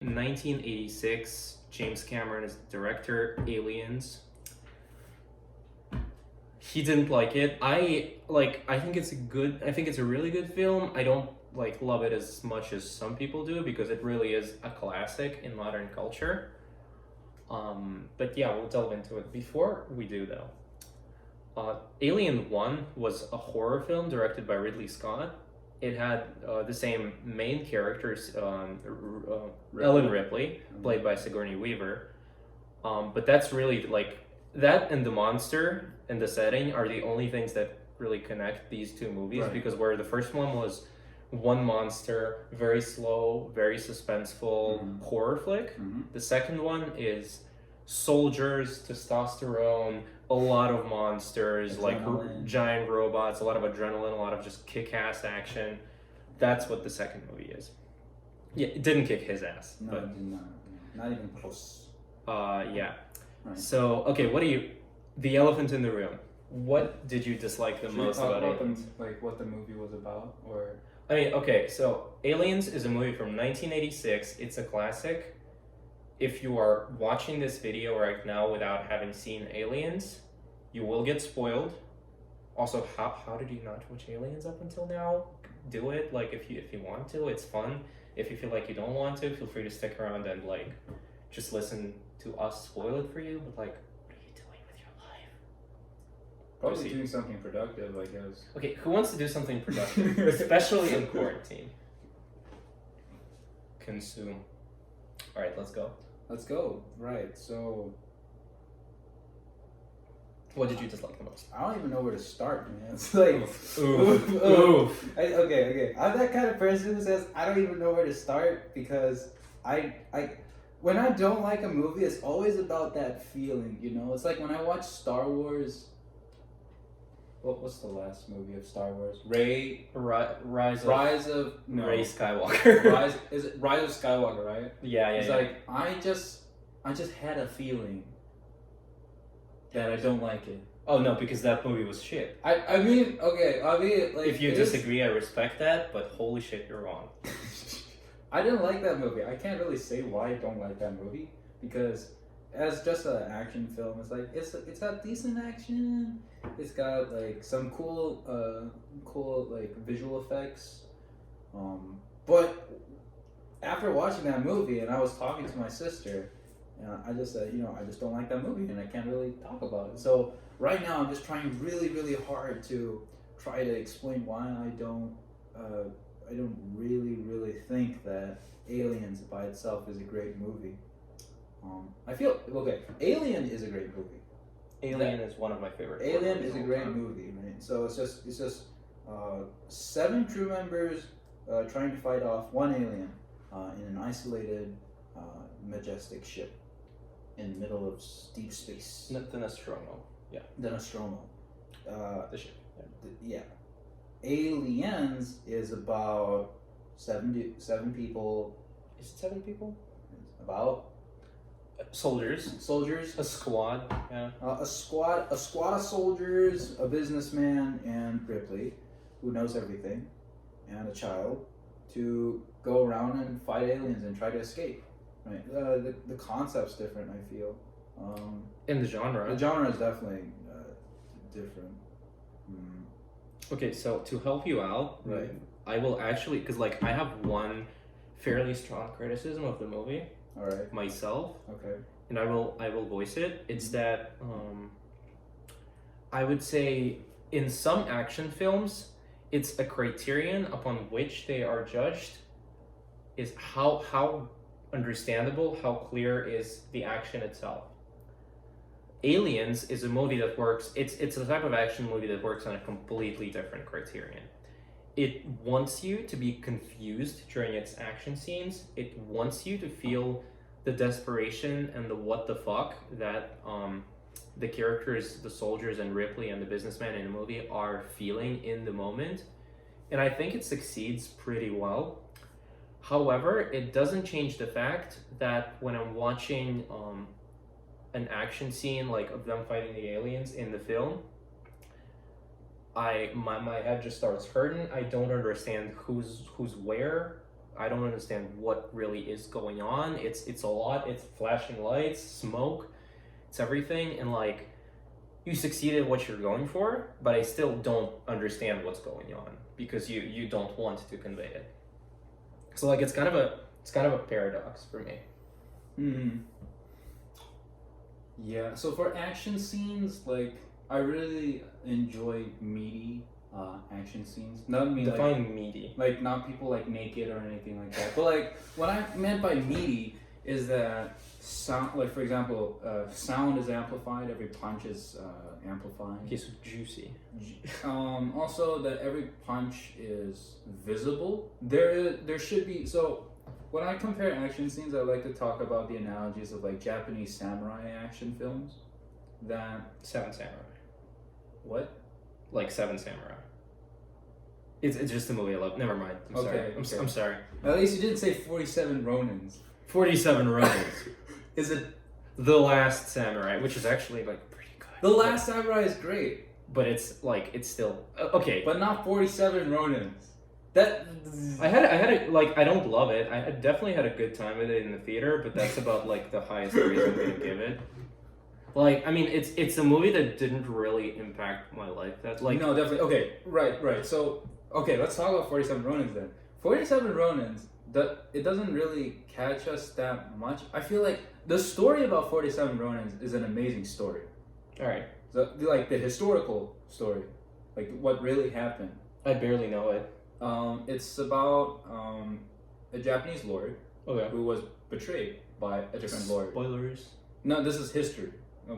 1986, James Cameron is the director. Aliens. He didn't like it. I think it's a good. I think it's a really good film. I don't love it as much as some people do because it really is a classic in modern culture. But yeah, we'll delve into it. Before we do though, Alien 1 was a horror film directed by Ridley Scott. It had the same main characters, Ellen Ripley, played by Sigourney Weaver. But that's really that and the monster and the setting are the only things that really connect these two movies, Right. because where the first one was one monster, very slow, very suspenseful horror flick, the second one is soldiers, testosterone, a lot of monsters, Adrenaline. giant robots, a lot of adrenaline, a lot of just kick-ass action. That's what the second movie is. Yeah, it didn't kick his ass, No, but it did not. Not even close. yeah. Right. So, okay, the elephant in the room. What did you dislike the Should most we talk about about Aliens? what the movie was about, or I mean, okay, so Aliens is a movie from 1986. It's a classic. If you are watching this video right now without having seen Aliens, you will get spoiled. Also, how did you not watch Aliens up until now? Do it. If you want to, it's fun. If you feel like you don't want to, feel free to stick around and just listen to us spoil it for you. But what are you doing with your life? probably Proceed. doing something productive, I guess. Okay, who wants to do something productive, especially in quarantine? Consume. All right, let's go. Let's go. Right. So What did you dislike the most? I don't even know where to start, man. It's like, Oof. okay. I'm that kind of person who says I don't even know where to start because I when I don't like a movie, it's always about that feeling, you know. It's like when I watch Star Wars. What's the last movie of Star Wars? Rise of Ray Skywalker. Is it Rise of Skywalker, right? Yeah. It's like I just had a feeling that I don't like it. Oh no, because that movie was shit. I mean, like If you it is- disagree, I respect that, but holy shit, you're wrong. I didn't like that movie. I can't really say why I don't like that movie because as just an action film, it's got decent action. It's got some cool visual effects. But after watching that movie, and I was talking to my sister, I just said, I just don't like that movie, and I can't really talk about it. So right now, I'm just trying really, really hard to try to explain why I don't really think that Aliens by itself is a great movie. I feel Alien is a great movie. Alien is one of my favorite. Alien movies is a of all great time. movie, right? So it's just 7 crew members trying to fight off one alien in an isolated, majestic ship in the middle of deep space. The Nostromo. Yeah, The Nostromo. the ship. Yeah. Aliens is about 7 people. Is it 7 people? About Soldiers. soldiers. A squad. Yeah. A squad of soldiers, a businessman, and Ripley, who knows everything, and a child, to go around and fight aliens and try to escape. Right. The concept's different. I feel. In the genre. The genre is definitely different. Okay, so to help you out, Right. I will actually, because I have one fairly strong criticism of the movie All right. myself, Okay. and I will voice it. It's that I would say in some action films, it's a criterion upon which they are judged is how understandable, how clear is the action itself. Aliens is a movie that works. It's a type of action movie that works on a completely different criterion. It wants you to be confused during its action scenes. It wants you to feel the desperation and the what the fuck that the characters, the soldiers and Ripley and the businessman in the movie are feeling in the moment. And I think it succeeds pretty well. However, it doesn't change the fact that when I'm watching an action scene of them fighting the aliens in the film, my head just starts hurting. I don't understand who's where. I don't understand what really is going on. It's a lot. It's flashing lights, smoke, it's everything, and like you succeeded what you're going for, but I still don't understand what's going on because you don't want to convey it. So like it's kind of a paradox for me. Mm-hmm. Yeah. So for action scenes, like I really enjoy meaty action scenes. Not me Define meaty. like not people like naked or anything like that. But like what I meant by meaty is that sound. Like for example, sound is amplified. Every punch is amplified. Okay, so juicy. Also that every punch is visible. There should be so. When I compare action scenes, I like to talk about the analogies of like Japanese samurai action films. That Seven Samurai. what? Like Seven Samurai. It's just a movie I love. Never mind. I'm Okay, sorry. okay. I'm sorry. At least you didn't say 47 Ronins. 47 Ronins. Is it The Last Samurai, which is actually like pretty good. The Last Samurai is great, But it's like it's still okay. but not 47 Ronins. That I had a like I don't love it. I definitely had a good time with it in the theater, but that's about like the highest praise I'm gonna give it. Like I mean, it's a movie that didn't really impact my life. That like no, definitely. Okay, right. So okay, let's talk about 47 Ronins then. 47 Ronins, it doesn't really catch us that much. I feel like the story about 47 Ronins is an amazing story. all right. So like the historical story, like what really happened. I barely know it. It's about a Japanese lord Okay. who was betrayed by a different lord. Spoilers. No, this is history.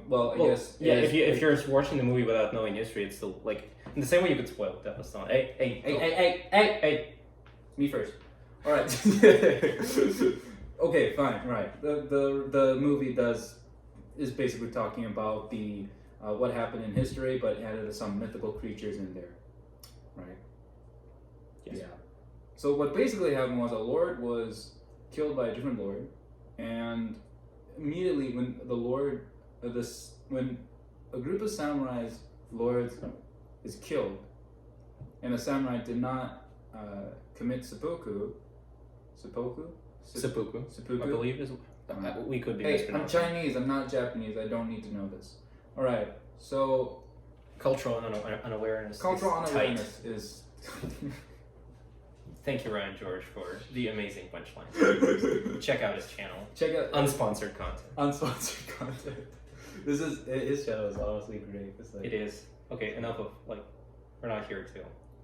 Well, I Well, guess. yeah. it is- If you're watching the movie without knowing history, it's still like in the same way you could spoil Death Stone. Hey. Me first. All right. Okay, fine. Right. The movie is basically talking about the what happened in history, but added some mythical creatures in there, right? Yes. Yeah. So what basically happened was a lord was killed by a different lord, and immediately when the lord, when a group of samurais lords is killed, and the samurai did not commit seppuku, Seppuku. I believe is. We could be Hey, I'm mispronouncing. Chinese. I'm not Japanese. I don't need to know this. All right. So Cultural unawareness. cultural is unawareness tight. is. Thank you, Ryan George, for the amazing punchline. Check out his channel. Check out Unsponsored content. unsponsored content. His channel is honestly great. It's like It is. Okay, enough of like we're not here to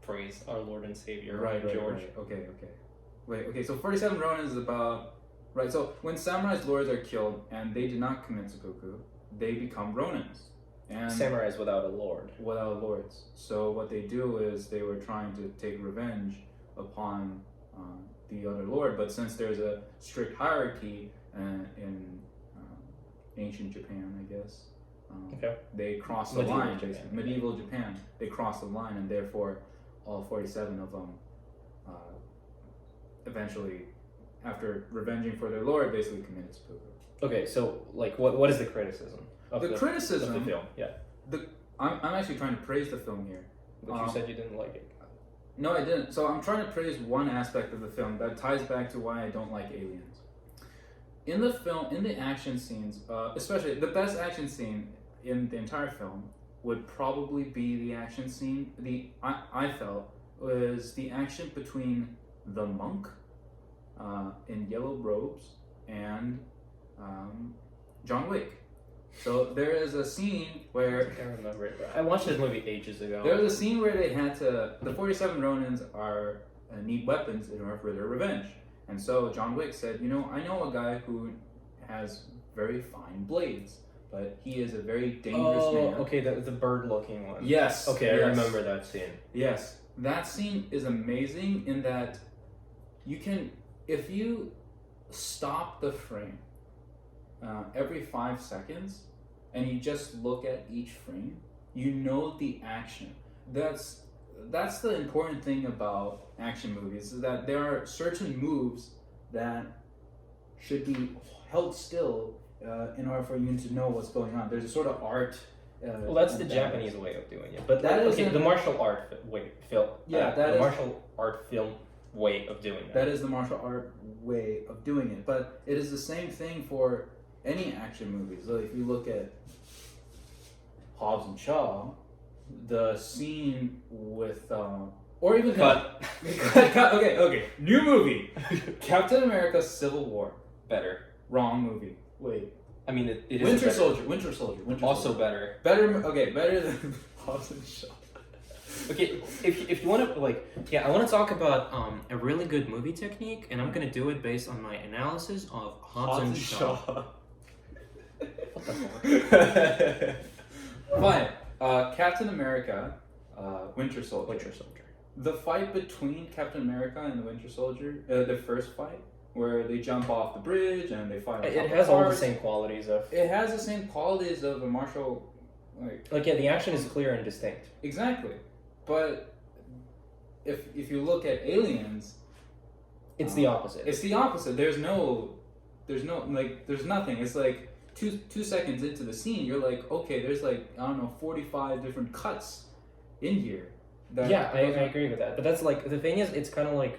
praise our Lord and Savior, right, George. Right. Okay. So 47 Ronin is about right. So when samurai's lords are killed and they do not commit seppuku, they become Ronins. And Samurais without a lord. without lords. So what they do is they were trying to take revenge upon the other lord, but since there's a strict hierarchy in ancient Japan, I guess, Okay. they cross the Medieval line. Japan. Basically. Medieval Japan, they cross the line, and therefore all 47 of them eventually, after revenging for their lord, basically committed seppuku. Okay, so like what is the criticism of The criticism- of the film? Yeah. I'm actually trying to praise the film here. But you said you didn't like it. No, I didn't. So I'm trying to praise one aspect of the film that ties back to why I don't like aliens. In the film, in the action scenes, especially the best action scene in the entire film would probably be the action scene. I felt was the action between the monk in yellow robes and John Wick. So there is a scene where I can't remember it. But I watched this movie ages ago. there was a scene where they had to. The 47 Ronins need weapons in order for their revenge, and so John Wick said, I know a guy who has very fine blades, but he is a very dangerous man. Okay, the bird-looking one. Yes. Okay, yes. I remember that scene. Yes, that scene is amazing in that you can, if you stop the frame every 5 seconds and you just look at each frame, you know the action. That's the important thing about action movies, is that there are certain moves that should be held still in order for you to know what's going on. There's a sort of art. Well, that's the that- Japanese way of doing it. But That okay, isn't- the martial art film. Yeah, that the is- martial art film way of doing that. That is the martial art way of doing it. But it is the same thing for any action movies. So if you look at Hobbs and Shaw, the scene with or even Cut. okay, new movie, Captain America: Civil War. Better. Wrong movie. Wait, I mean, it is Winter better. Soldier. Winter Soldier. Also better. Better. Okay, better than Hobbs and Shaw. Okay, if you want to I want to talk about a really good movie technique, and I'm gonna do it based on my analysis of Hobbs and Shaw. What the fuck? Fine. Captain America, Winter Soldier. Winter Soldier. The fight between Captain America and the Winter Soldier, the first fight, where they jump off the bridge and they fight. It has all the same qualities of. It has the same qualities of a martial, The action is clear and distinct. Exactly, but if you look at Aliens, It's the opposite. it's the opposite. There's nothing. It's like two seconds into the scene, you're like, okay, there's 45 different cuts in here. I agree with that. But that's the thing is, it's kind of like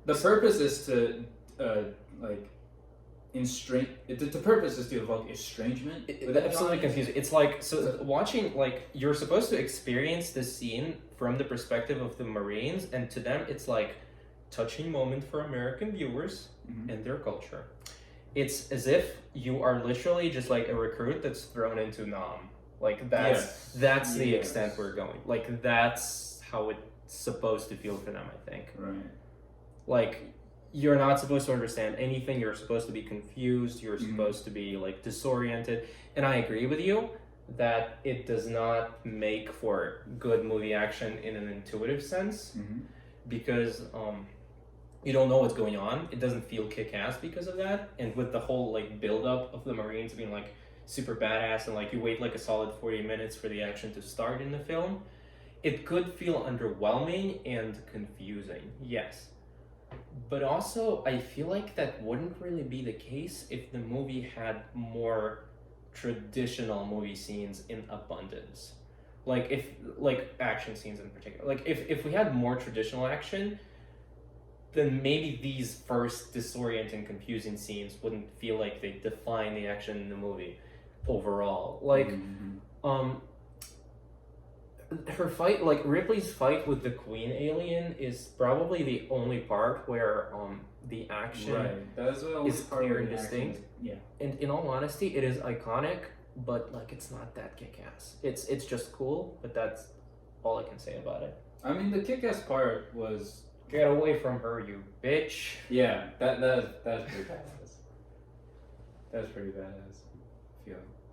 the purpose is to the purpose is to evoke estrangement. it's absolutely confusing. It's watching you're supposed to experience this scene from the perspective of the Marines, and to them it's like touching moment for American viewers and their culture. It's as if you are literally just like a recruit that's thrown into Nam. That's the extent we're going. That's how it's supposed to feel for them, I think. Right. You're not supposed to understand anything. You're supposed to be confused. You're supposed to be disoriented. And I agree with you that it does not make for good movie action in an intuitive sense, because you don't know what's going on. It doesn't feel kick-ass because of that. And with the whole build-up of the Marines being super badass, and you wait a solid 40 minutes for the action to start in the film, it could feel underwhelming and confusing, yes. But also, I feel like that wouldn't really be the case if the movie had more traditional movie scenes in abundance. Action scenes in particular. If we had more traditional action, then maybe these first disorienting, confusing scenes wouldn't feel like they define the action in the movie overall. Her fight, Ripley's fight with the Queen alien, is probably the only part where the action is clear and distinct. And in all honesty, it is iconic, but it's not that kick-ass. It's just cool, but that's all I can say about it. I mean, the kick-ass part was... Get away from her, you bitch. Yeah, that's pretty badass. That's pretty badass.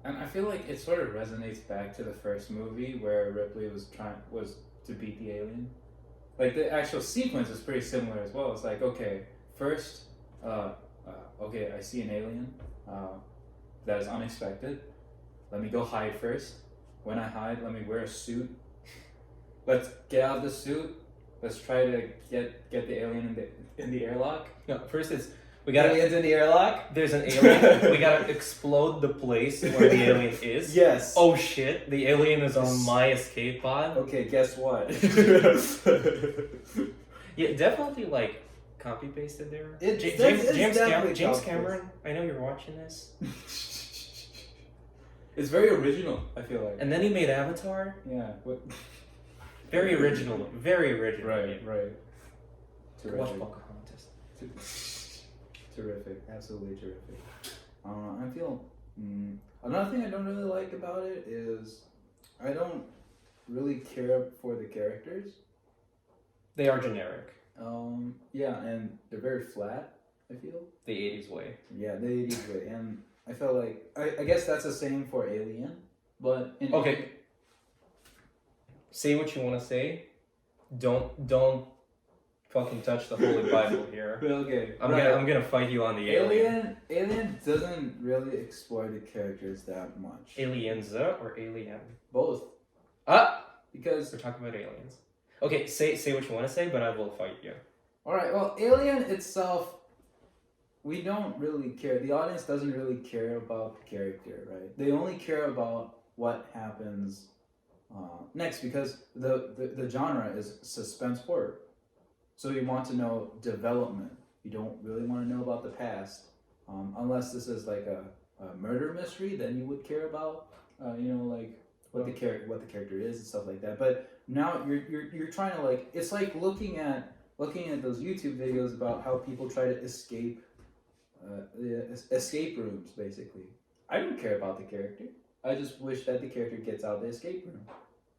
And I feel like it sort of resonates back to the first movie where Ripley was to beat the alien. The actual sequence is pretty similar as well. It's okay, first, okay, I see an alien that is unexpected. Let me go hide first. When I hide, let me wear a suit. Let's get out of the suit. Let's try to get the alien in the airlock. No, first we gotta aliens in the airlock. There's an alien. We gotta explode the place where the alien is. Yes. Oh shit! The alien is on my escape pod. Okay, guess what? Yeah, definitely copy pasted there. James Cameron. I know you're watching this. It's very original, I feel like. And then he made Avatar. Yeah. Very original. Very original. Right. Watch Pocahontas. Terrific. Absolutely terrific. I feel... another thing I don't really like about it is I don't really care for the characters. They are generic. Yeah, and they're very flat, I feel. The 80s way. Yeah, the 80s way. And I felt like... I guess that's the same for Alien, but... Okay. Say what you want to say. Don't fucking touch the Holy Bible here. Okay. I'm gonna fight you on the alien. Alien doesn't really explore the characters that much. Alienza or Alien? Both. Because we're talking about aliens. Okay, say what you want to say, but I will fight you. Alright, well, Alien itself, we don't really care. The audience doesn't really care about the character, right? They only care about what happens next, because the genre is suspense horror. So you want to know development. You don't really want to know about the past, unless this is like a murder mystery. Then you would care about, like what the character is and stuff like that. But now you're trying to like, it's like looking at those YouTube videos about how people try to escape escape rooms. Basically, I don't care about the character. I just wish that the character gets out of the escape room,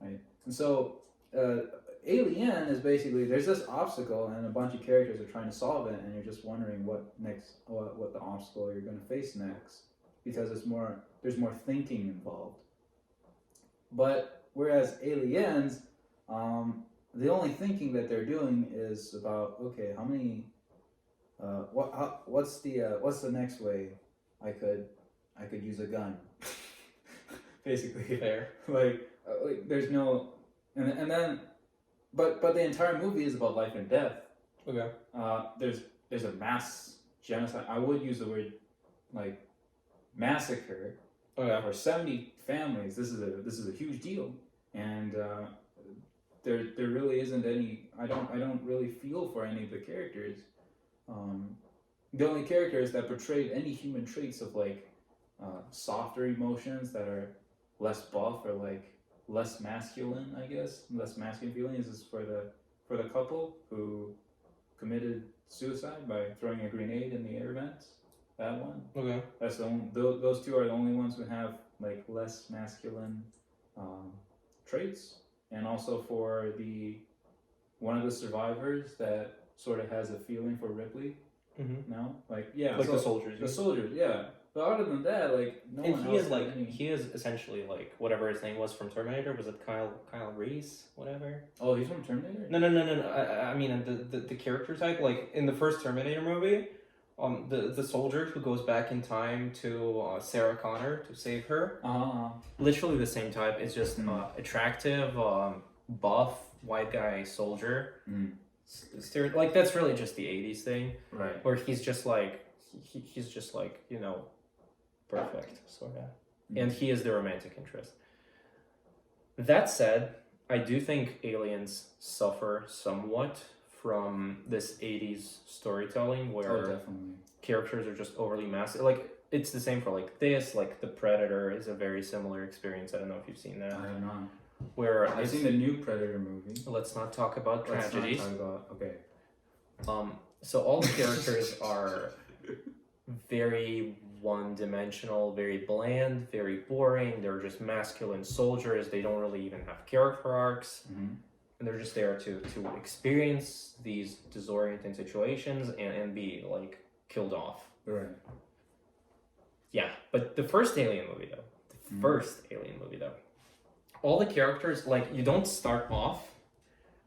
right? And so. Alien is basically there's this obstacle and a bunch of characters are trying to solve it, and you're just wondering what the obstacle you're going to face next, because there's more thinking involved. But whereas Aliens, the only thinking that they're doing is about, okay, how many what's the next way I could use a gun. Basically, Fair. like there's no and then but the entire movie is about life and death. Okay. There's a mass genocide. I would use the word like massacre. Okay. For 70 families. This is a huge deal, and there really isn't any. I don't really feel for any of the characters. The only characters that portrayed any human traits of like softer emotions that are less buff or like less masculine, I guess, less masculine feelings is for the couple who committed suicide by throwing a grenade in the air vents. That one. Okay. That's the only, those two are the only ones who have like less masculine traits, and also for one of the survivors that sort of has a feeling for Ripley. Mm-hmm. No, like yeah, Like so, the soldiers. The soldiers, yeah. But other than that, like no And one he else. is had like any... he is essentially like whatever his name was from Terminator. Was it Kyle Reese? Whatever. Oh, he's from Terminator. No. I mean the character type, like in the first Terminator movie, the soldier who goes back in time to Sarah Connor to save her. Literally the same type. It's just attractive, buff white guy soldier. Like that's really just the 80s thing, right? Where he's just like he's just like perfect sort of, and he is the romantic interest. That said, I do think Aliens suffer somewhat from this 80s storytelling where definitely. Characters are just overly massive. Like it's the same for like this. Like The Predator is a very similar experience. I don't know if you've seen that. I have not. Where I've seen the new Predator movie. Let's not talk about tragedies. Okay. So all the characters are very one-dimensional, very bland, very boring. They're just masculine soldiers. They don't really even have character arcs. Mm-hmm. And they're just there to experience these disorienting situations and be like killed off. Right. Yeah, but the first Alien movie though, all the characters, like, you don't start off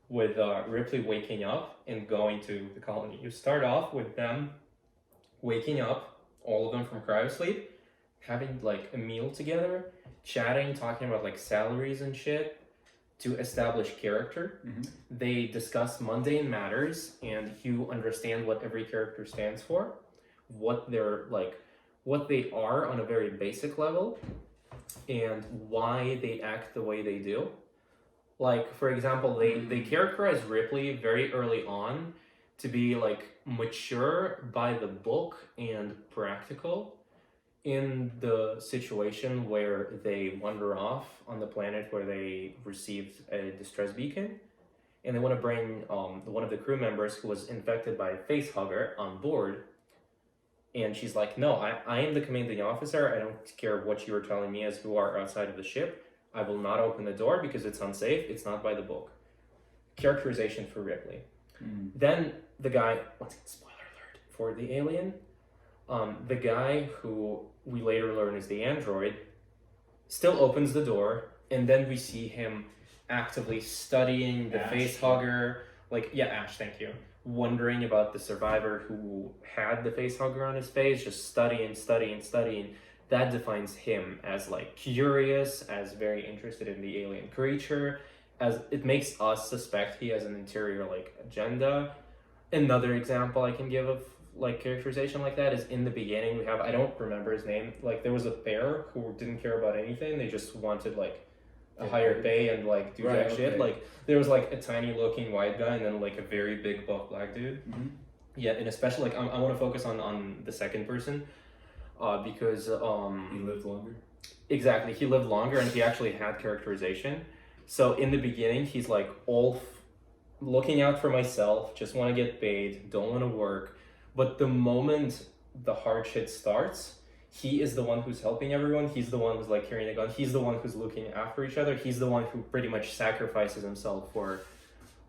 with Ripley waking up and going to the colony. You start off with them waking up, all of them from cryosleep, having like a meal together, chatting, talking about like salaries and shit to establish character. Mm-hmm. They discuss mundane matters, and you understand what every character stands for, what they're like, what they are on a very basic level, and why they act the way they do. Like, for example, they characterize Ripley very early on to be like mature by the book and practical in the situation where they wander off on the planet where they received a distress beacon, and they want to bring one of the crew members who was infected by a face hugger on board. And she's like, no, I am the commanding officer. I don't care what you are telling me as who are outside of the ship. I will not open the door because it's unsafe. It's not by the book. Characterization for Ripley. Then the guy, spoiler alert for the alien, the guy who we later learn is the android, still opens the door, and then we see him actively studying the face hugger. Like, yeah, Ash, thank you. Wondering about the survivor who had the face hugger on his face, just studying. That defines him as like curious, as very interested in the alien creature, as it makes us suspect he has an interior like agenda. Another example I can give of like characterization like that is in the beginning we have, I don't remember his name, like there was a bear who didn't care about anything. They just wanted like a higher pay and like do Right, jack shit. okay. Like there was like a tiny looking white guy and then like a very big buff black dude. Mhm. Yeah, and especially like I want to focus on the second person, because He lived longer. exactly, he lived longer and he actually had characterization. So in the beginning, he's like all looking out for myself, just want to get paid, don't want to work. But the moment the hard shit starts, he is the one who's helping everyone. He's the one who's like carrying a gun. He's the one who's looking after each other. He's the one who pretty much sacrifices himself for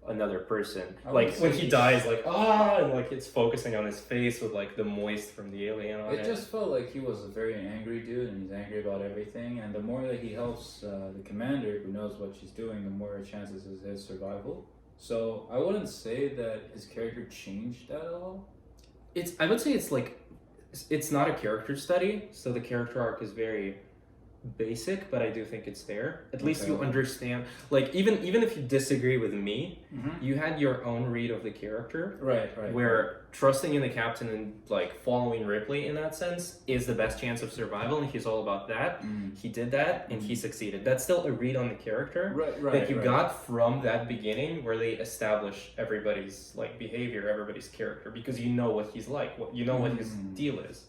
another person. I Like would when say he he's- dies, like and like it's focusing on his face with like the moist from the alien on it. It just felt like he was a very angry dude, and he's angry about everything. And the more that he helps the commander, who knows what she's doing, the more chances is his survival. So I wouldn't say that his character changed at all. I would say it's like it's not a character study, so the character arc is very basic, but I do think it's there. At least Okay. you understand. Like even if you disagree with me, Mm-hmm. you had your own read of the character. Right, right. Where trusting in the captain and like following Ripley in that sense is the best chance of survival, and he's all about that. Mm. He did that, and he succeeded. That's still a read on the character Right, right. that you right. got from that beginning, where they establish everybody's like behavior, everybody's character, because you know what he's like, what you know what his Mm. deal is.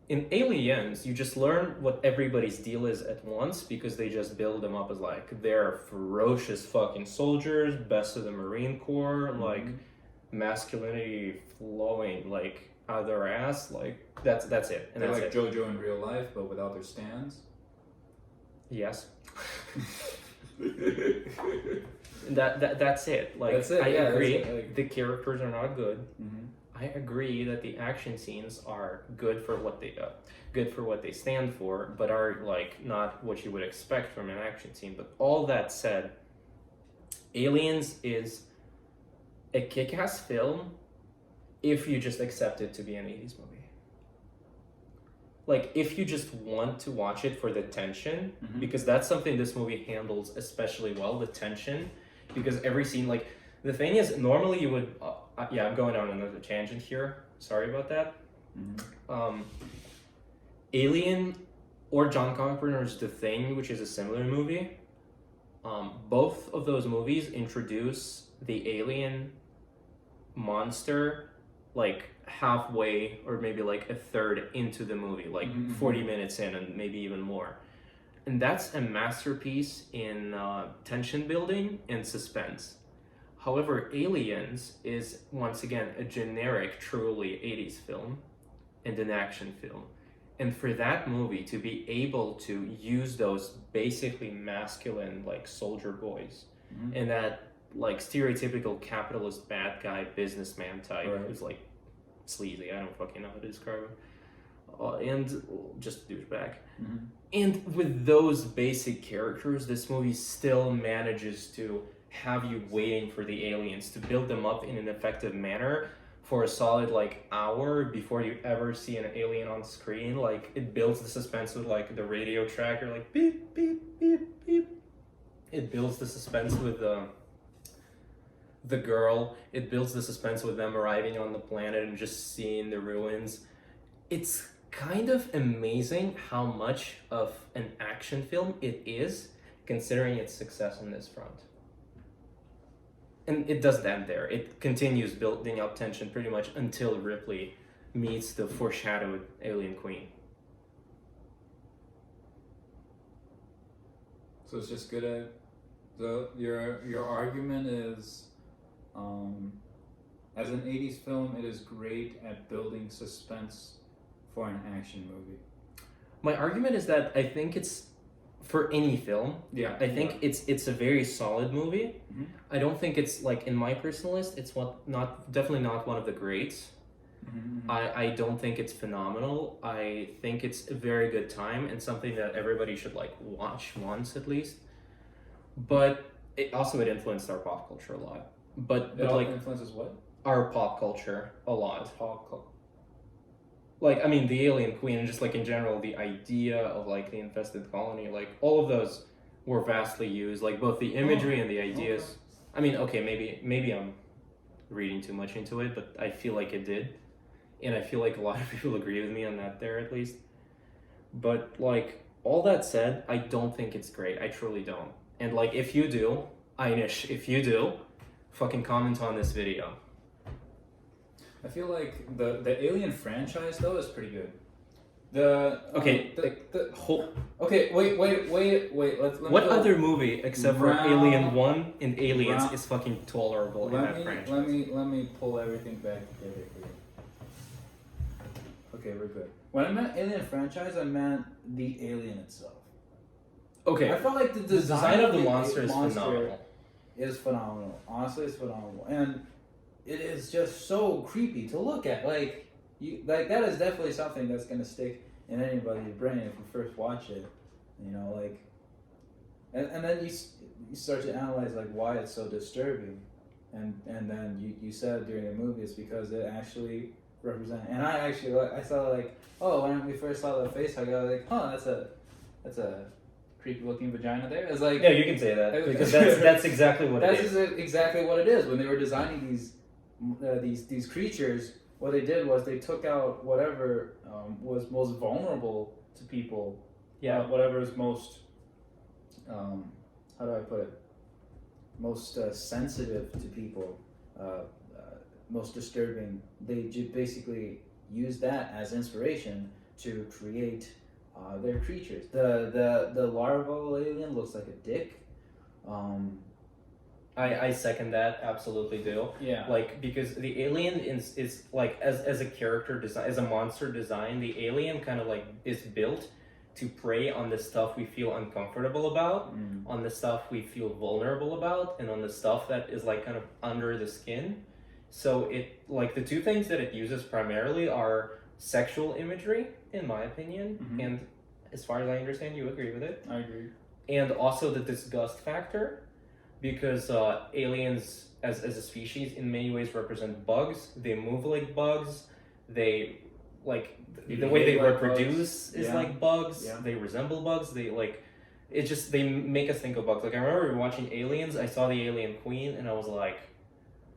In Aliens, you just learn what everybody's deal is at once because they just build them up as like they're ferocious fucking soldiers, best of the Marine Corps, like masculinity flowing like out of their ass, like that's it, and They're that's like it. JoJo in real life, but without their stands. Yes. That's it. Like That's it, I yeah, that's agree, it, like- the characters are not good. Mm-hmm. I agree that the action scenes are good for what they stand for, but are like not what you would expect from an action scene. But all that said, Aliens is a kick-ass film if you just accept it to be an 80s movie. Like if you just want to watch it for the tension, Mhm. because that's something this movie handles especially well, the tension, because every scene, like the thing is, normally you would yeah, I'm going on another tangent here. Sorry about that. Mm-hmm. Alien or John Carpenter's The Thing, which is a similar movie. Both of those movies introduce the alien monster like halfway or maybe like a third into the movie, like Mhm. 40 minutes in and maybe even more. And that's a masterpiece in tension building and suspense. However, Aliens is, once again, a generic, truly 80s film and an action film. And for that movie to be able to use those basically masculine, like, soldier boys, Mhm. and that, like, stereotypical capitalist bad guy businessman type Right. who's, like, sleazy, I don't fucking know how to describe him, and just douchebag. Mm-hmm. And with those basic characters, this movie still manages to have you waiting for the aliens, to build them up in an effective manner for a solid like hour before you ever see an alien on screen. Like it builds the suspense with like the radio tracker, like beep beep beep beep. It builds the suspense with the girl. It builds the suspense with them arriving on the planet and just seeing the ruins. It's kind of amazing how much of an action film it is, considering its success on this front. And it doesn't end there. It continues building up tension pretty much until Ripley meets the foreshadowed alien queen. So it's just good at your argument is, as an '80s film, it is great at building suspense for an action movie. My argument is that I think it's, for any film, Yeah, I think it's a very solid movie. Mhm. I don't think it's like in my personal list. It's definitely not one of the greats. Mm-hmm. I don't think it's phenomenal. I think it's a very good time and something that everybody should like watch once at least. But it influenced our pop culture a lot. But It all like influences what? our pop culture a lot. Pop culture. Like I mean the alien queen and just like in general the idea of like the infested colony, like all of those were vastly used, like both the imagery and the ideas. Okay. I mean, okay, maybe I'm reading too much into it, but I feel like it did. And I feel like a lot of people agree with me on that there at least. But like All that said, I don't think it's great. I truly don't. And like, if you do, Einish, if you do, fucking comment on this video. I feel like the Alien franchise though is pretty good. The Okay, the Whole, okay, wait. Let what me go- other movie except for Round- Alien 1 and Aliens round- is fucking tolerable in that franchise? let me pull everything back together for you. Okay, we're good. When I meant Alien franchise, I meant the alien itself. Okay, I felt like the design of the monster is phenomenal. Is phenomenal. Honestly, it's phenomenal, and it is just so creepy to look at. Like that is definitely something that's gonna stick in anybody's brain if you first watch it. You know, like, and then you start to analyze like why it's so disturbing, and then you said during the movie it's because it actually represent. And I saw like, oh, when we first saw the face hug, I was like, oh, that's a creepy looking vagina there. It's like, Yeah, you can say that because that's exactly what it is. that's exactly what it is. When they were designing these creatures, what they did was they took out whatever was most vulnerable to people. Yeah. Whatever is most how do I put it? Most sensitive to people, most disturbing. They basically use that as inspiration to create their creatures. The larval alien looks like a dick. I second that, absolutely do. Yeah. Like, because the alien is like, as a character design, as a monster design, the alien kind of like is built to prey on the stuff we feel uncomfortable about, on the stuff we feel vulnerable about, and on the stuff that is like kind of under the skin. So it, like, the two things that it uses primarily are sexual imagery, in my opinion, and as far as I understand, you agree with it. I agree. And also the disgust factor, because aliens as a species in many ways represent bugs. They move like bugs. They like the way they like reproduce bugs. is Yeah. like bugs. Yeah. They resemble bugs. They like it just they make us think of bugs. Like I remember watching Aliens. I saw the alien queen and I was like,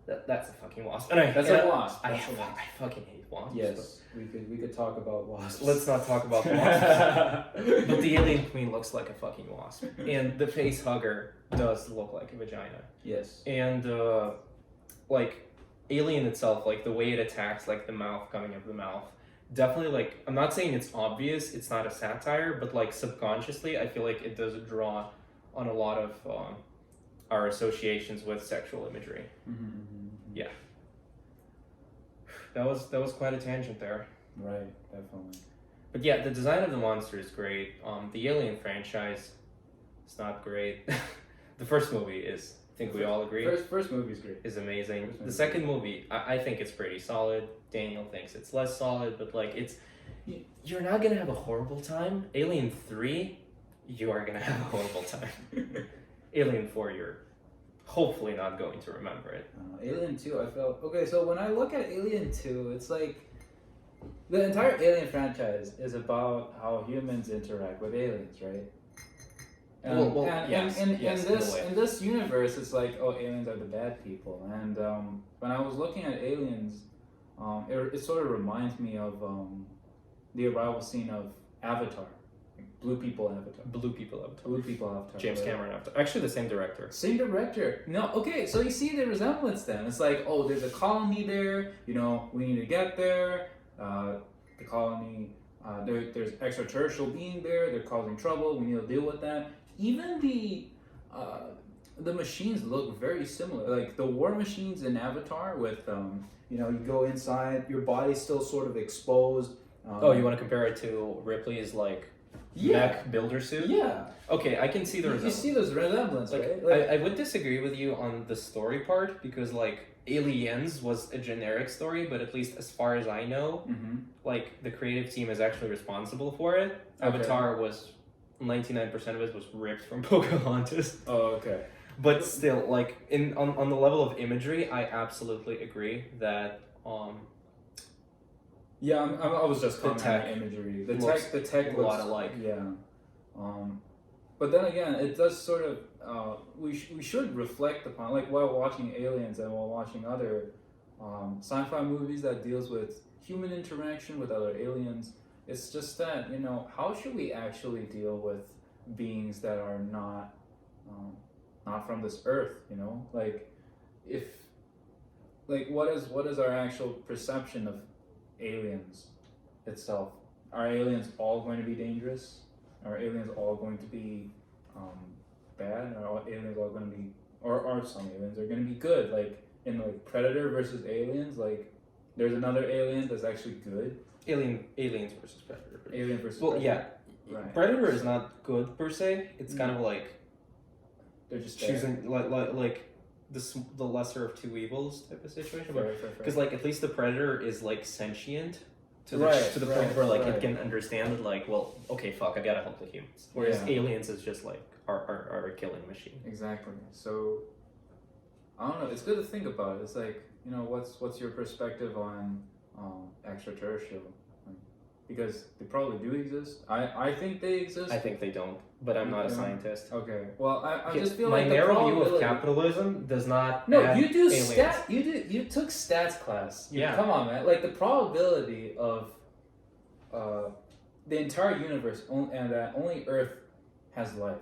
that's a fucking wasp. And That's a wasp. I That's a wasp. fucking hate wasps. Yes, we could talk about wasps. But let's not talk about wasps. But the alien queen looks like a fucking wasp, and the face hugger does look like a vagina. Yes. And like Alien itself, like the way it attacks, like the mouth coming out of the mouth, definitely like I'm not saying it's obvious, it's not a satire, but like subconsciously, I feel like it does draw on a lot of our associations with sexual imagery. Yeah. That was quite a tangent there. Right. Definitely. But yeah, the design of the monster is great. The Alien franchise is not great. The first movie is, I think we all agree, First movie's great. is amazing. First The movie. second movie, I think it's pretty solid. Daniel thinks it's less solid, but like you're not gonna have a horrible time. Alien 3, you are gonna have a horrible time. Alien 4, you're hopefully not going to remember it. Alien 2, I felt okay. So when I look at Alien 2, it's like the entire Alien franchise is about how humans interact with aliens, right? Yes, in in a way. this universe, it's like, oh, aliens are the bad people. And when I was looking at Aliens, it sort of reminds me of the arrival scene of Avatar, like Blue People Avatar. Blue People Avatar. Blue People Avatar. James right? Cameron Avatar. Actually, the same director. Same director. No, okay, so you see the resemblance then. It's like, oh, there's a colony there, you know, we need to get there. The colony, there's extraterrestrial being there, they're causing trouble, we need to deal with that. Even the machines look very similar. Like the war machines in Avatar with, you know, you go inside, your body's still sort of exposed. Oh, you want to compare it to Ripley's like mech builder suit? Yeah. Okay, I can see the You resemblance. see those resemblance, Like, right? Like, I would disagree with you on the story part because like Aliens was a generic story, but at least as far as I know, like the creative team is actually responsible for it. Okay. Avatar was 99% of it was ripped from Pocahontas. Oh, okay. But still, like on the level of imagery, I absolutely agree that Yeah, I was just The commenting on tech imagery. looks The tech a lot alike. Yeah. But then again, it does sort of. We should reflect upon, like, while watching Aliens and while watching other sci-fi movies that deals with human interaction with other aliens. It's just that, how should we actually deal with beings that are not from this earth, Like, if, like, what is our actual perception of aliens itself? Are aliens all going to be dangerous? Are aliens all going to be bad? Are aliens all going to be, or are some aliens are going to be good? Like, in, like, Predator versus Aliens, like, there's another alien that's actually good. Aliens versus Predator. Alien versus Well, Predator. yeah, Right. Predator is not good per se. It's kind of like They're just there. choosing like the lesser of two evils type of situation. Fair. Because like at least the Predator is like sentient to the Right, to the right, point where like right. it can understand that like, well, okay, fuck, I gotta help the humans. Whereas Yeah. aliens is just like are a killing machine. Exactly. So, I don't know. It's good to think about it. It's like, what's your perspective on extraterrestrial? Because they probably do exist. I think they exist. I think they don't, but I'm not a Yeah. scientist. Okay. Well, I Okay, just feel my like the narrow view of probability- capitalism does not. No, add you do aliens. You took stats class. Yeah. Come on, man. Like the probability of the entire universe and that only Earth has life.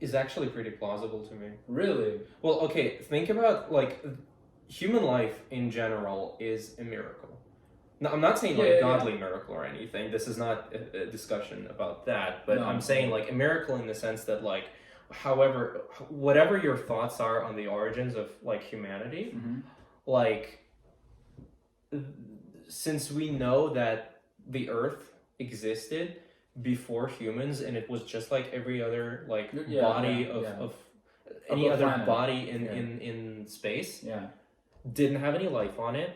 Is actually pretty plausible to me. Really? Well, okay, think about like human life in general is a miracle. No, I'm not saying like Yeah, godly miracle or anything. This is not a discussion about that, but No. I'm saying like a miracle in the sense that like, however, whatever your thoughts are on the origins of like humanity, Mm-hmm. like since we know that the Earth existed before humans and it was just like every other like Yeah, body yeah, of, yeah. of any a other planet. body Yeah. in space Yeah. didn't have any life on it,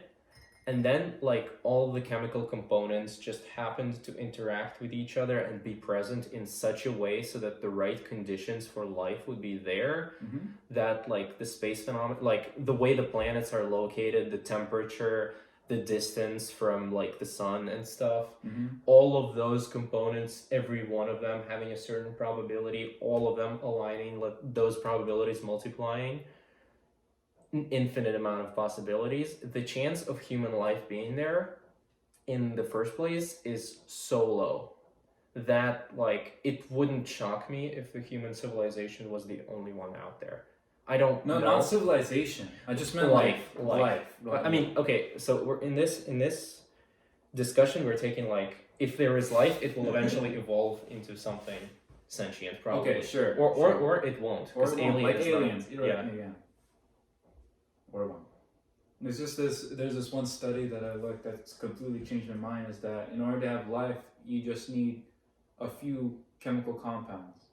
and then like all the chemical components just happened to interact with each other and be present in such a way so that the right conditions for life would be there, Mm-hmm. that like the space phenomenon, like the way the planets are located, the temperature, the distance from like the sun and stuff, Mm-hmm. all of those components, every one of them having a certain probability, all of them aligning, those probabilities multiplying, an infinite amount of possibilities. The chance of human life being there in the first place is so low that like it wouldn't shock me if the human civilization was the only one out there. I don't No, know. not civilization. I just meant Life. life. I mean, okay, so we're in this discussion, we're taking like, if there is life, it will eventually evolve into something sentient, probably. Okay, sure. Or it won't, Or because it won't, like aliens. Yeah. Or one. There's just there's this one study that I looked that's completely changed my mind, is that in order to have life, you just need a few chemical compounds,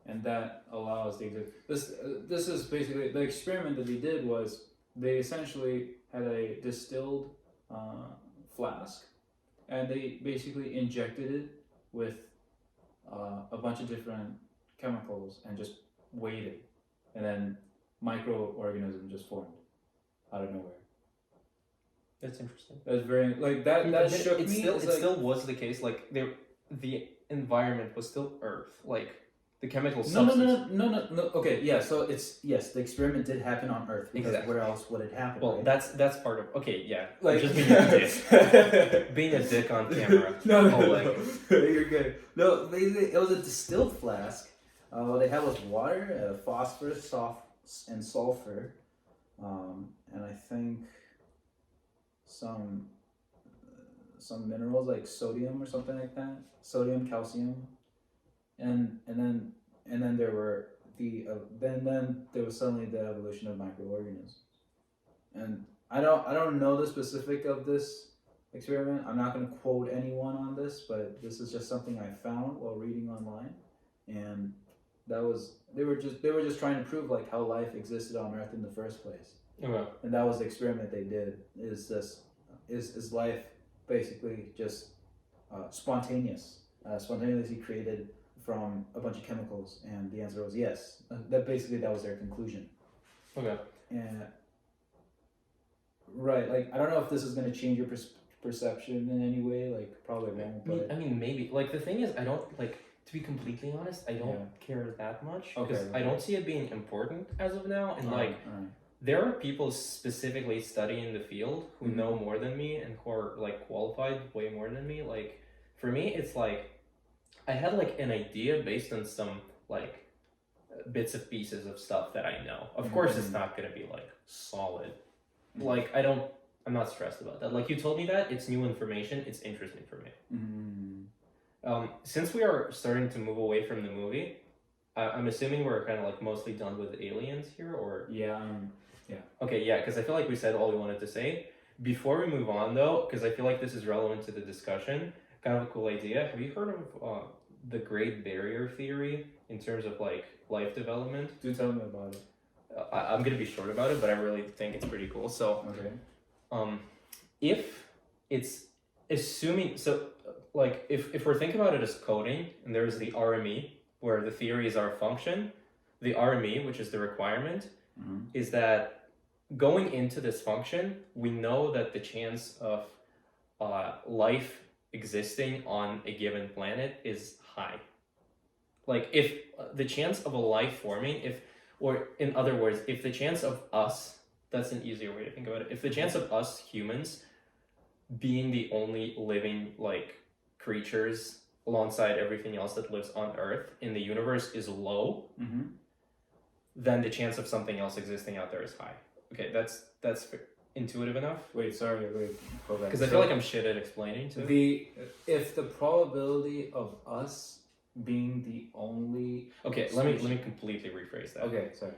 and that allows the this is basically the experiment that they did. Was they essentially had a distilled flask, and they basically injected it with a bunch of different chemicals and just waited, and then microorganisms just formed out of nowhere. That's interesting. That's very like that. That shook me. Still, It's it like, still was the case. Like the environment was still Earth. Like the chemical no. substance. Okay, yeah. So the experiment did happen on Earth, because Exactly. where else would it happen? Well, right? that's part of. Okay, yeah. like Just being a dick. Being a dick on camera. no, Oleg. you're good. No, it was a distilled flask. What they had was water, phosphorus, and sulfur, and I think some minerals like sodium or something like that. Sodium, calcium, and then there were then there was suddenly the evolution of microorganisms. And I don't know the specific of this experiment. I'm not going to quote anyone on this, but this is just something I found while reading online, and that was they were just trying to prove like how life existed on Earth in the first place. Okay. And that was the experiment they did. Is life basically just spontaneously created from a bunch of chemicals? And the answer was yes. That was their conclusion. Okay. And right, like I don't know if this is going to change your perception in any way. Like probably won't. But I mean, maybe. Like the thing is, I don't like. To be completely honest, I don't care that much because Okay. I don't see it being important as of now, and like alright. there are people specifically studying the field who Mhm. know more than me and who are like qualified way more than me. Like for me, it's like I had like an idea based on some like bits and pieces of stuff that I know. Of course, it's Mhm. not gonna be like solid. Mhm. Like I'm not stressed about that. Like you told me that it's new information. It's interesting for me. Since we are starting to move away from the movie, I'm assuming we're kind of like mostly done with aliens here, or Yeah. okay, yeah, because I feel like we said all we wanted to say. Before we move on, though, because I feel like this is relevant to the discussion, kind of a cool idea. Have you heard of the Great Barrier Theory in terms of like life development? Do tell me about it. I'm gonna be short about it, but I really think it's pretty cool. So, Okay. if it's assuming so, like if we're thinking about it as coding, and there's the RME where the theory is our function, the RME, which is the requirement, Mhm. is that going into this function, we know that the chance of life existing on a given planet is high. Like if the chance of a life forming, or in other words, if the chance of us, that's an easier way to think about it. If the chance of us humans being the only living like creatures alongside everything else that lives on Earth in the universe is low, Mhm. then the chance of something else existing out there is high. Okay, that's intuitive enough. Wait, sorry. Wait. Go back. Because I feel like I'm shit at explaining too. If the probability of us being the only Okay, let me completely rephrase that. Okay, sorry.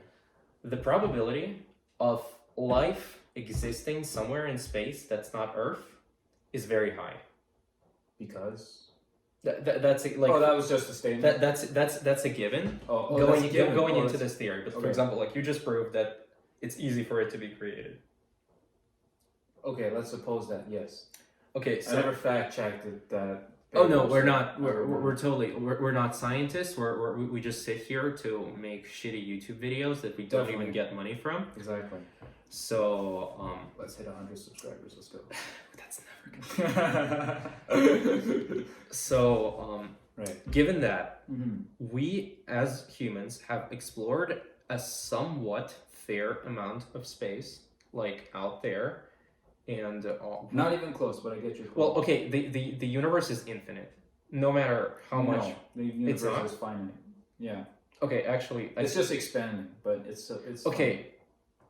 The probability of life existing somewhere in space that's not Earth is very high. Because That's like that was just a statement. that's a given. That's a given. Going into That's- this theory, but for okay. example, like you just proved that it's easy for it to be created. Okay, let's suppose that yes. Okay, I so never fact checked that. oh no, paper, we're so not. I We're, don't know. we're totally. We're not scientists. We just sit here to make shitty YouTube videos that we don't even Definitely. get money from. Exactly. So Let's hit 100 subscribers. Let's go. that's never gonna. So Right. given that Mm-hmm. we as humans have explored a somewhat fair amount of space, like out there, and Not even close, but I get your point. well, okay, the universe is infinite, no matter how No, much. the universe not? is finite. Yeah, Okay, actually, it's just expanding, but it's okay.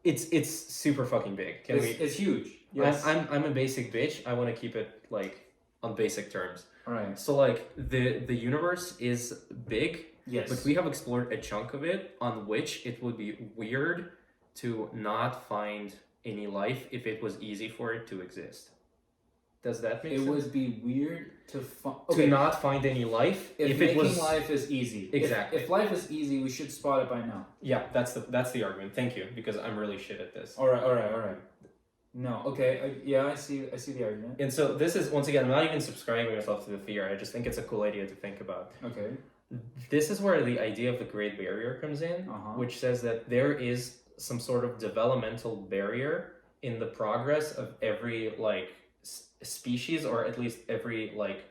It's super fucking big. Can It's, we? it's huge. Yes. I'm a basic bitch. I want to keep it like on basic terms. All right. So like the universe is big, Yes. but we have explored a chunk of it on which it would be weird to not find any life if it was easy for it to exist. Does that make It sense? would be weird to find. To not find any life If it making was life is easy. Exactly. If life is easy, we should spot it by now. yeah, that's the argument. Thank you, because I'm really shit at this. All right. No. Okay. I see the argument. And so this is once again, I'm not even subscribing myself to the theory. I just think it's a cool idea to think about. Okay. This is where the idea of the Great Barrier comes in, which says that there is some sort of developmental barrier in the progress of every like species, or at least every like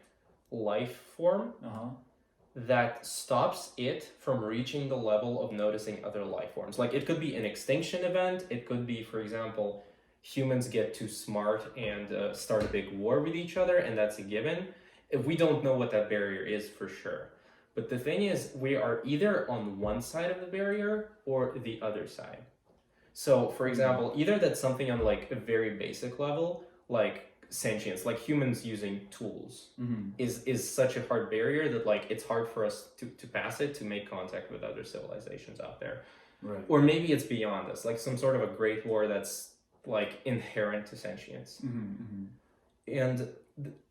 life form, that stops it from reaching the level of noticing other life forms. Like it could be an extinction event. It could be, for example, humans get too smart and start a big war with each other, and that's a given. We don't know what that barrier is for sure. But the thing is, we are either on one side of the barrier or the other side. So, for example, either that's something on like a very basic level, like sentience, like humans using tools, is such a hard barrier that like it's hard for us to pass it, to make contact with other civilizations out there. Right. Or maybe it's beyond us, like some sort of a great war that's like inherent to sentience. And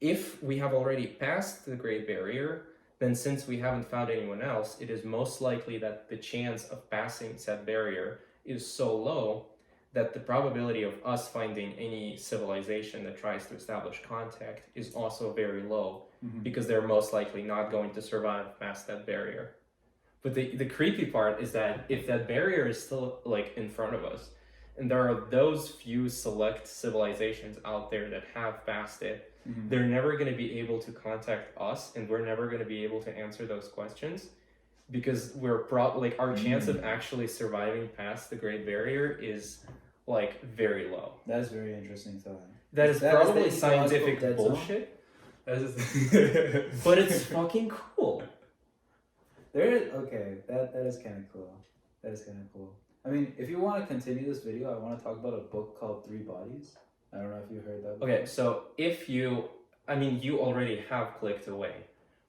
if we have already passed the Great Barrier, then since we haven't found anyone else, it is most likely that the chance of passing said barrier is so low that the probability of us finding any civilization that tries to establish contact is also very low, because they're most likely not going to survive past that barrier. But the creepy part is that if that barrier is still like in front of us, and there are those few select civilizations out there that have passed it, they're never going to be able to contact us, and we're never going to be able to answer those questions, because we're like our chance of actually surviving past the Great Barrier is like very low. That's very interesting thought. That is That is probably the scientific ecological dead zone? bullshit, That's just but it's fucking cool. There is okay. That is kind of cool. That is kind of cool. I mean, if you want to continue this video, I want to talk about a book called Three Bodies. I don't know if you heard that. Okay, so if you, I mean, you already have clicked away,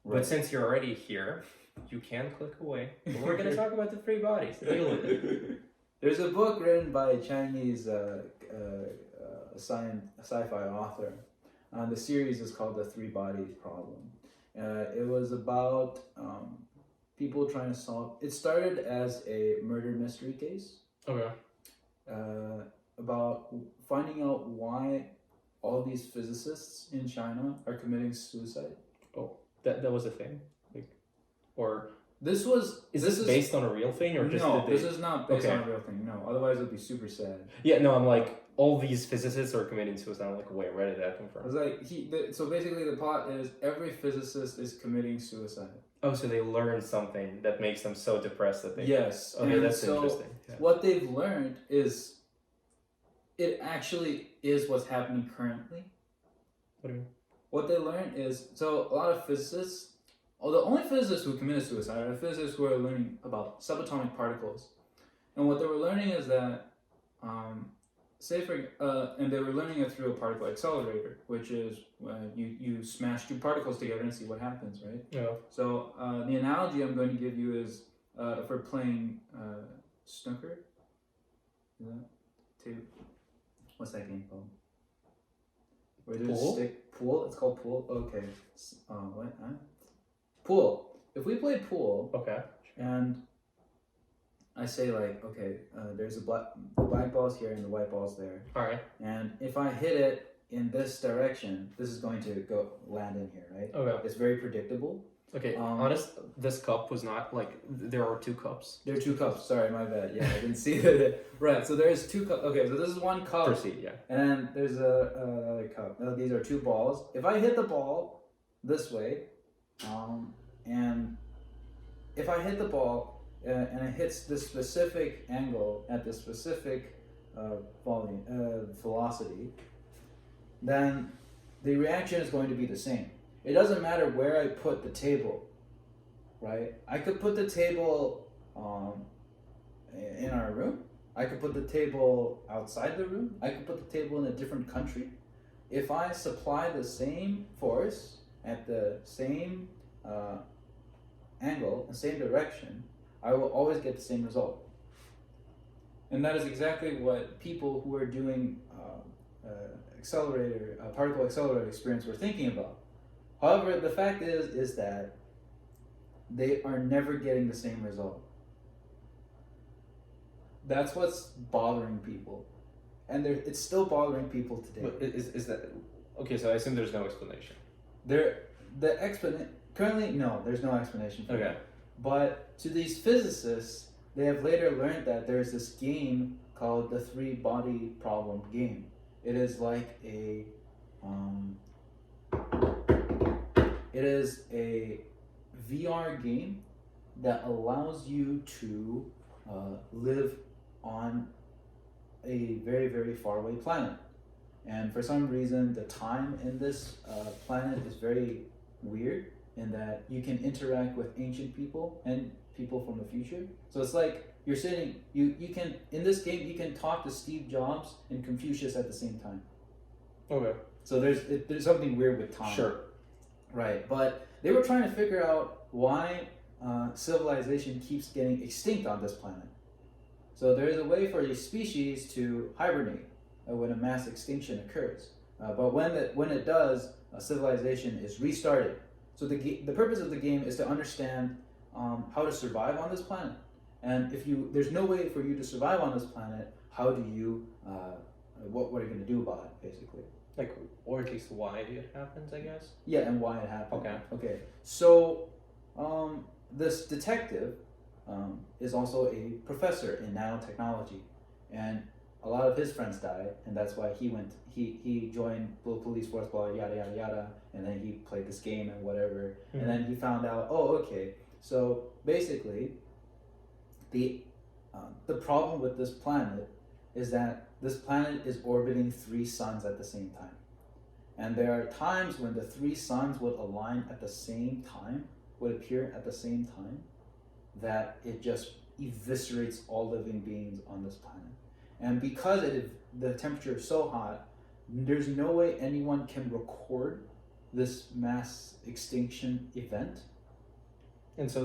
but since you're already here, you can click away. But we're gonna talk about the three bodies. Deal with it. There's a book written by a Chinese sci-fi author. The series is called The Three Bodies Problem. It was about people trying to solve. It started as a murder mystery case. Okay. About finding out why all these physicists in China are committing suicide. That was a thing, like, or This was is this based on a real thing or just no? did they... This is not based Okay. on a real thing. No, otherwise it'd be super sad. Yeah, no, I'm like all these physicists are committing suicide. I'm like, wait, where did that come It's from? like so basically the plot is every physicist is committing suicide. Oh, so they learned something that makes them so depressed that they. Yes. Okay, and that's so interesting. Yeah. what they've learned is it actually is what's happening currently. What do you mean? What they learned is so a lot of physicists, the only physicists who committed suicide are the physicists who are learning about subatomic particles, and what they were learning is that, and they were learning it through a particle accelerator, which is you smash two particles together and see what happens, right? Yeah. So the analogy I'm going to give you is if we're playing snooker. Is that table? What's that game called? Where there's Pool? stick pool. It's called pool. Okay. What? Huh? Pool. If we play pool Okay. and I say like, okay, there's the black ball's here and the white ball's there, All right. and if I hit it in this direction, this is going to land in here, right? Okay. It's very predictable. Okay. Honest, this cup was not like there are two cups. There are two cups. Sorry, my bad. Yeah, I didn't see that. Right. So there's two cups. Okay, so this is one cup. Proceed. Yeah. And then there's another cup. Now, these are two balls. If I hit the ball this way, and if I hit the ball and it hits this specific angle at this specific velocity, then the reaction is going to be the same. It doesn't matter where I put the table, right? I could put the table in our room. I could put the table outside the room. I could put the table in a different country. If I supply the same force at the same angle, the same direction, I will always get the same result. And that is exactly what people who are doing particle accelerator experience were thinking about. However, the fact is that they are never getting the same result. That's what's bothering people, and it's still bothering people today. But is that okay? So I assume there's no explanation. Currently, no, there's no explanation for Okay. that. But to these physicists, they have later learned that there's this game called the Three Body Problem game. It is like a VR game that allows you to live on a very, very far away planet. And for some reason, the time in this planet is very weird in that you can interact with ancient people and people from the future. So it's like you're sitting, you can, in this game, you can talk to Steve Jobs and Confucius at the same time. Okay. So there's something weird with time. Sure. Right, but they were trying to figure out why civilization keeps getting extinct on this planet. So there is a way for a species to hibernate when a mass extinction occurs. But when it does, civilization is restarted. So the purpose of the game is to understand how to survive on this planet. And there's no way for you to survive on this planet, how do you, what are you going to do about it, basically? Like, or at least why it happens, I guess. Yeah, and why it happened. Okay. So, this detective is also a professor in nanotechnology, and a lot of his friends died, and that's why he joined the police force, blah, yada yada yada, and then he played this game and whatever, and then he found out, oh, okay, so basically, the problem with this planet is that this planet is orbiting 3 suns at the same time. And there are times when the 3 suns would align at the same time, would appear at the same time, that it just eviscerates all living beings on this planet. And because the temperature is so hot, there's no way anyone can record this mass extinction event. And so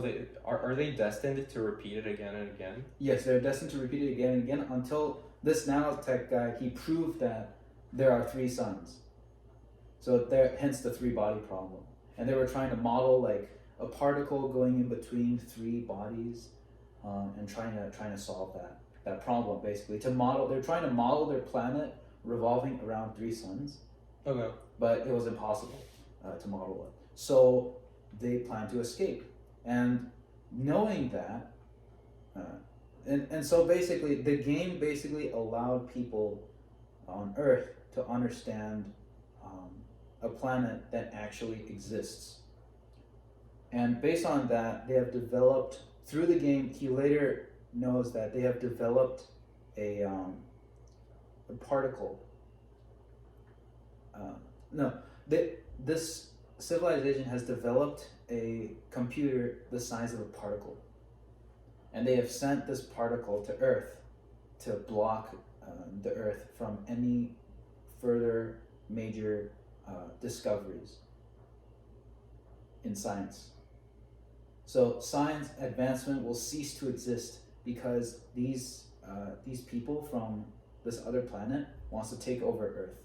are they destined to repeat it again and again? Yes, they're destined to repeat it again and again until this nanotech guy, he proved that there are 3 suns. So hence the 3-body problem. And they were trying to model like a particle going in between 3 bodies, and trying to solve that problem basically. They're trying to model their planet revolving around 3 suns. Okay. But it was impossible to model it. So they plan to escape. And knowing that, and so basically the game basically allowed people on Earth to understand a planet that actually exists. And based on that, they have developed, through the game, he later knows that they have developed a particle. This civilization has developed a computer the size of a particle. And they have sent this particle to Earth to block the Earth from any further major discoveries in science. So science advancement will cease to exist because these people from this other planet wants to take over Earth.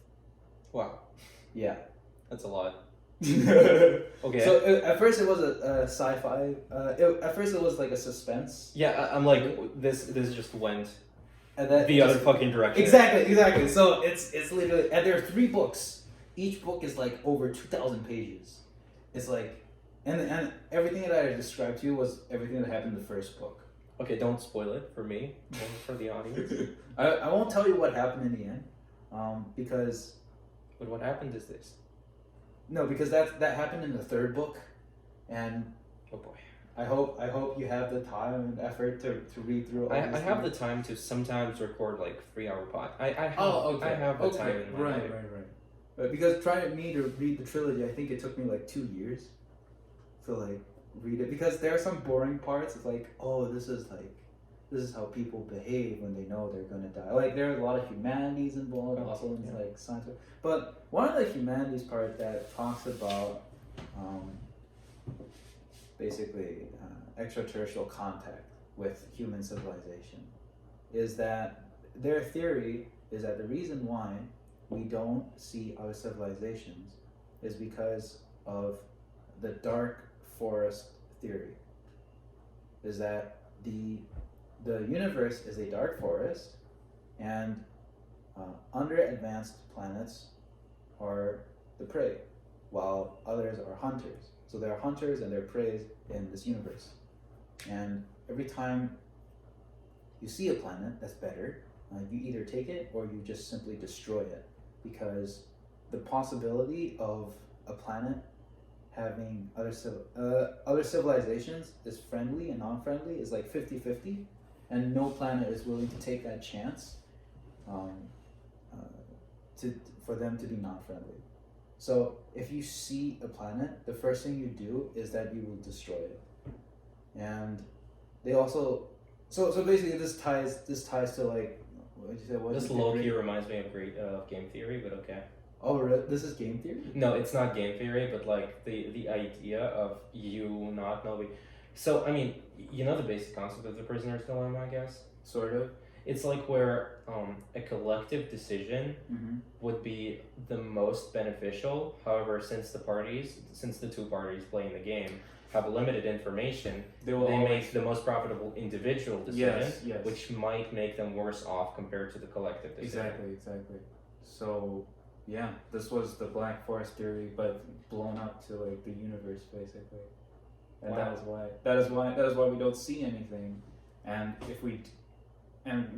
Wow. Yeah. That's a lot. Okay. So at first it was a sci-fi. At first it was like a suspense. Yeah, I'm like this just went And then the other fucking direction. Exactly. So it's literally, and there are 3 books. Each book is like over 2,000 pages. It's like, and everything that I described to you was everything that happened in the first book. Okay, don't spoil it for me, or for the audience. I won't tell you what happened in the end, because But what happened is this. no, because that happened in the 3rd book, and Oh boy. I hope you have the time and effort to read through all I these have the things. time to sometimes record like 3-hour pod. I have Okay. I have the time in my life. Right. But because trying me to read the trilogy, I think it took me like 2 years to like read it, because there are some boring parts. It's like, oh, this is how people behave when they know they're gonna die. Like there's a lot of humanities involved, also in like science. But one of the humanities part that talks about basically extraterrestrial contact with human civilization is that their theory is that the reason why we don't see other civilizations is because of the dark forest theory. Is that the universe is a dark forest, and under advanced planets are the prey, while others are hunters. So there are hunters and there are prey in this universe. And every time you see a planet that's better, you either take it or you just simply destroy it, because the possibility of a planet having other civilizations is friendly and non-friendly is like 50-50, and no planet is willing to take that chance for them to be non-friendly. So if you see a planet, the first thing you do is that you will destroy it. And they also so basically this ties to like, what did you say? This low-key reminds me of game theory, but okay. Oh, really? This is game theory? No, it's not game theory, but like the idea of you not knowing. So I mean, you know the basic concept of the prisoner's dilemma, I guess. Sort of. It's like where a collective decision would be the most beneficial. However, since the 2 parties playing the game have limited information, they make the most profitable individual decision, yes. which might make them worse off compared to the collective decision. Exactly. So yeah, this was the Black Forest theory, but blown up to like the universe basically, and Wow. that is why we don't see anything, and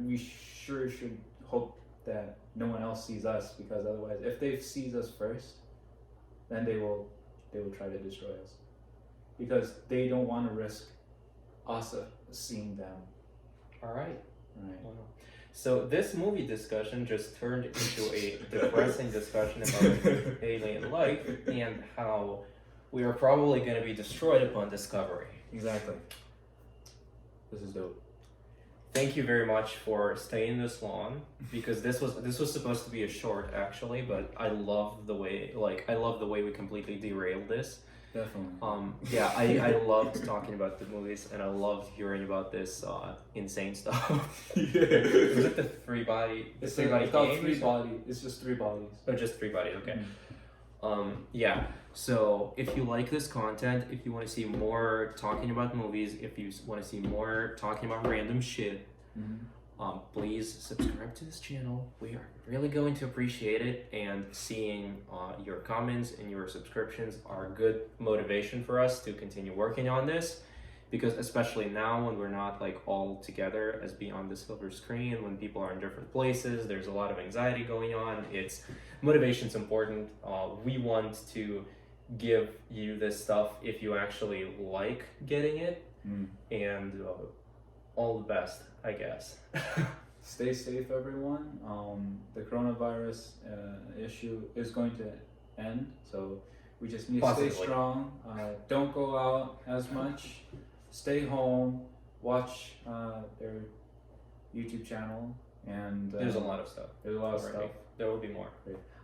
we sure should hope that no one else sees us, because otherwise, if they sees us first, then they will try to destroy us, because they don't want to risk us seeing them. All right. Right. Wow. So this movie discussion just turned into a depressing discussion about alien life and how we are probably going to be destroyed upon discovery. Exactly. This is dope. Thank you very much for staying this long, because this was supposed to be a short actually, but I love the way we completely derailed this. Definitely. Yeah, I loved talking about the movies, and I loved hearing about this insane stuff. Yeah. Was it the three body It's game? called Three Body. It's just three bodies. Oh, just three body. Okay. Mm. Yeah. So if you like this content, if you want to see more talking about movies, if you want to see more talking about random shit, Mhm. please subscribe to this channel. We are really going to appreciate it, and seeing your comments and your subscriptions are good motivation for us to continue working on this, because especially now when we're not like all together as beyond the silver screen, when people are in different places, there's a lot of anxiety going on. It's motivation's important. We want to give you this stuff if you actually like getting it, Mm. and all the best, I guess. Stay safe, everyone. The coronavirus issue is going to end, so we just need to stay Positively. strong. Don't go out as much. Stay home. Watch their YouTube channel, and There's a lot of stuff. There's a lot of already. stuff. There will be more.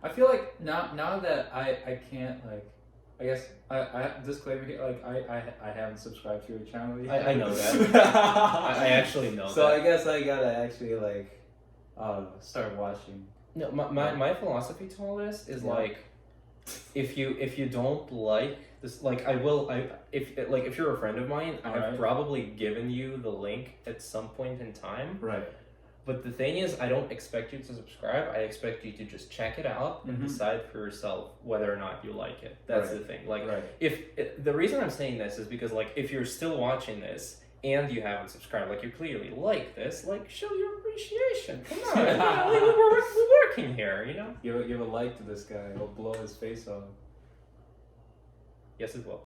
I feel like now that I can't, like, I guess I disclaimer here, like I haven't subscribed to your channel yet. I know that. I actually know So that. I guess I gotta actually like start watching. No, my philosophy to all this is Yeah. like, if you don't like this, like if you're a friend of mine, I have Alright. probably given you the link at some point in time. Right. But the thing is, I don't expect you to subscribe. I expect you to just check it out and Mhm. decide for yourself whether or not you like it. That's Right. the thing. Like, Right. the reason I'm saying this is because, like, if you're still watching this and you haven't subscribed, like, you clearly like this, like, show your appreciation. Come on, you know, we're working here, you know. Give a like to this guy. He'll blow his face off. Yes, it will.